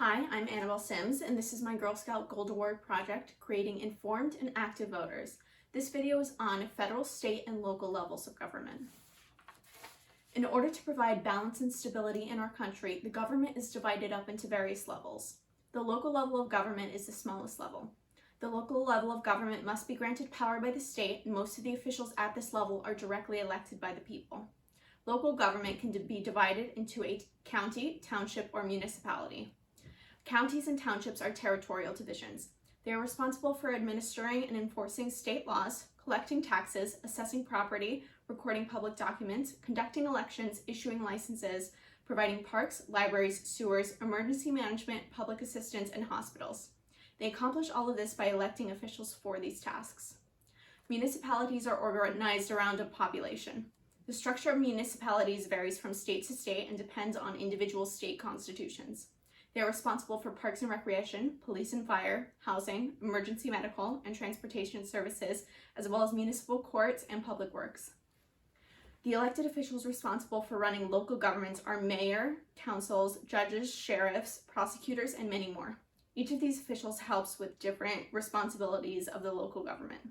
Hi, I'm Annabelle Sims, and this is my Girl Scout Gold Award project, Creating Informed and Active Voters. This video is on federal, state, and local levels of government. In order to provide balance and stability in our country, the government is divided up into various levels. The local level of government is the smallest level. The local level of government must be granted power by the state, and most of the officials at this level are directly elected by the people. Local government can be divided into a county, township, or municipality. Counties and townships are territorial divisions. They are responsible for administering and enforcing state laws, collecting taxes, assessing property, recording public documents, conducting elections, issuing licenses, providing parks, libraries, sewers, emergency management, public assistance, and hospitals. They accomplish all of this by electing officials for these tasks. Municipalities are organized around a population. The structure of municipalities varies from state to state and depends on individual state constitutions. They are responsible for parks and recreation, police and fire, housing, emergency medical, and transportation services, as well as municipal courts and public works. The elected officials responsible for running local governments are mayor, councils, judges, sheriffs, prosecutors, and many more. Each of these officials helps with different responsibilities of the local government.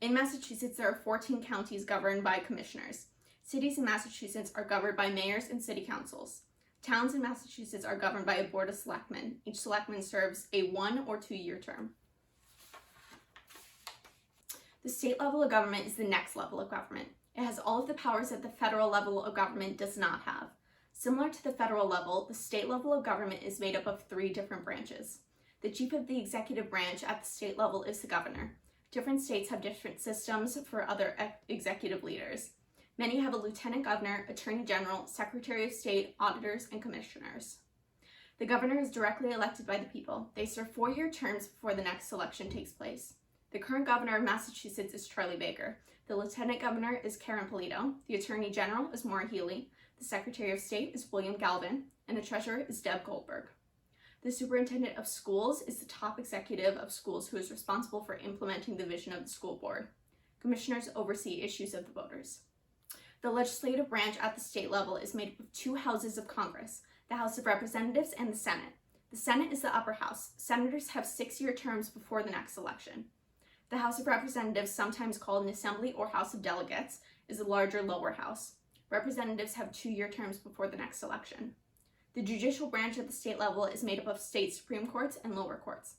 In Massachusetts, there are 14 counties governed by commissioners. Cities in Massachusetts are governed by mayors and city councils. Towns in Massachusetts are governed by a board of selectmen. Each selectman serves a 1 or 2 year term. The state level of government is the next level of government. It has all of the powers that the federal level of government does not have. Similar to the federal level, the state level of government is made up of 3 different branches. The chief of the executive branch at the state level is the governor. Different states have different systems for other executive leaders. Many have a lieutenant governor, attorney general, secretary of state, auditors, and commissioners. The governor is directly elected by the people. They serve 4-year terms before the next election takes place. The current governor of Massachusetts is Charlie Baker. The lieutenant governor is Karen Polito. The attorney general is Maura Healey. The secretary of state is William Galvin. And the treasurer is Deb Goldberg. The superintendent of schools is the top executive of schools who is responsible for implementing the vision of the school board. Commissioners oversee issues of the voters. The legislative branch at the state level is made up of 2 houses of Congress, the House of Representatives and the Senate. The Senate is the upper house. Senators have 6-year terms before the next election. The House of Representatives, sometimes called an assembly or House of Delegates, is the larger lower house. Representatives have 2-year terms before the next election. The judicial branch at the state level is made up of state Supreme Courts and lower courts.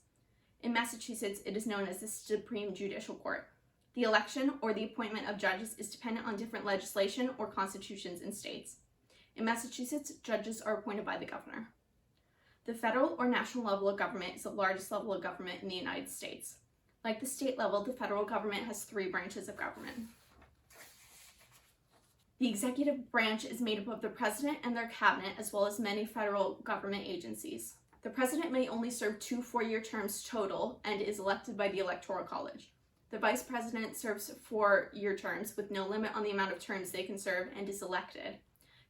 In Massachusetts, it is known as the Supreme Judicial Court. The election or the appointment of judges is dependent on different legislation or constitutions in states. In Massachusetts, judges are appointed by the governor. The federal or national level of government is the largest level of government in the United States. Like the state level, the federal government has 3 branches of government. The executive branch is made up of the president and their cabinet, as well as many federal government agencies. The president may only serve 2 4-year terms total and is elected by the Electoral College. The vice president serves 4-year terms with no limit on the amount of terms they can serve and is elected.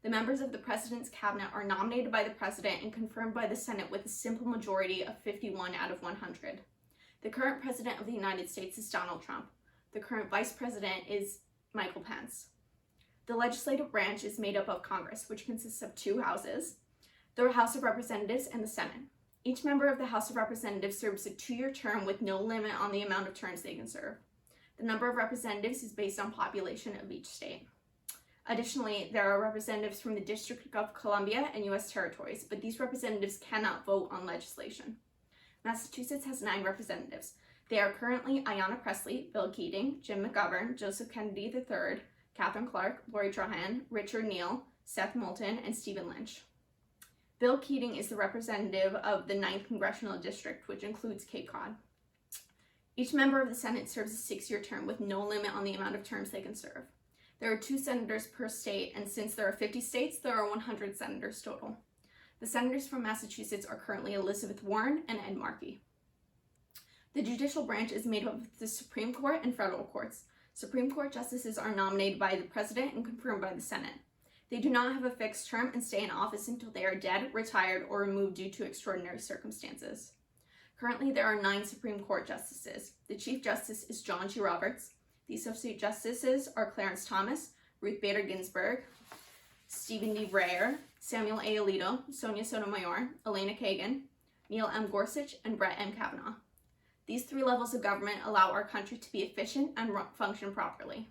The members of the president's cabinet are nominated by the president and confirmed by the Senate with a simple majority of 51 out of 100. The current president of the United States is Donald Trump. The current vice president is Michael Pence. The legislative branch is made up of Congress, which consists of 2 houses, the House of Representatives and the Senate. Each member of the House of Representatives serves a 2-year term with no limit on the amount of terms they can serve. The number of representatives is based on population of each state. Additionally, there are representatives from the District of Columbia and U.S. territories, but these representatives cannot vote on legislation. Massachusetts has 9 representatives. They are currently Ayanna Pressley, Bill Keating, Jim McGovern, Joseph Kennedy III, Catherine Clark, Lori Trahan, Richard Neal, Seth Moulton, and Stephen Lynch. Bill Keating is the representative of the 9th Congressional District, which includes Cape Cod. Each member of the Senate serves a 6-year term with no limit on the amount of terms they can serve. There are 2 senators per state, and since there are 50 states, there are 100 senators total. The senators from Massachusetts are currently Elizabeth Warren and Ed Markey. The judicial branch is made up of the Supreme Court and federal courts. Supreme Court justices are nominated by the president and confirmed by the Senate. They do not have a fixed term and stay in office until they are dead, retired, or removed due to extraordinary circumstances. Currently, there are 9 Supreme Court justices. The Chief Justice is John G. Roberts. The Associate Justices are Clarence Thomas, Ruth Bader Ginsburg, Stephen D. Breyer, Samuel A. Alito, Sonia Sotomayor, Elena Kagan, Neil M. Gorsuch, and Brett M. Kavanaugh. These 3 levels of government allow our country to be efficient and function properly.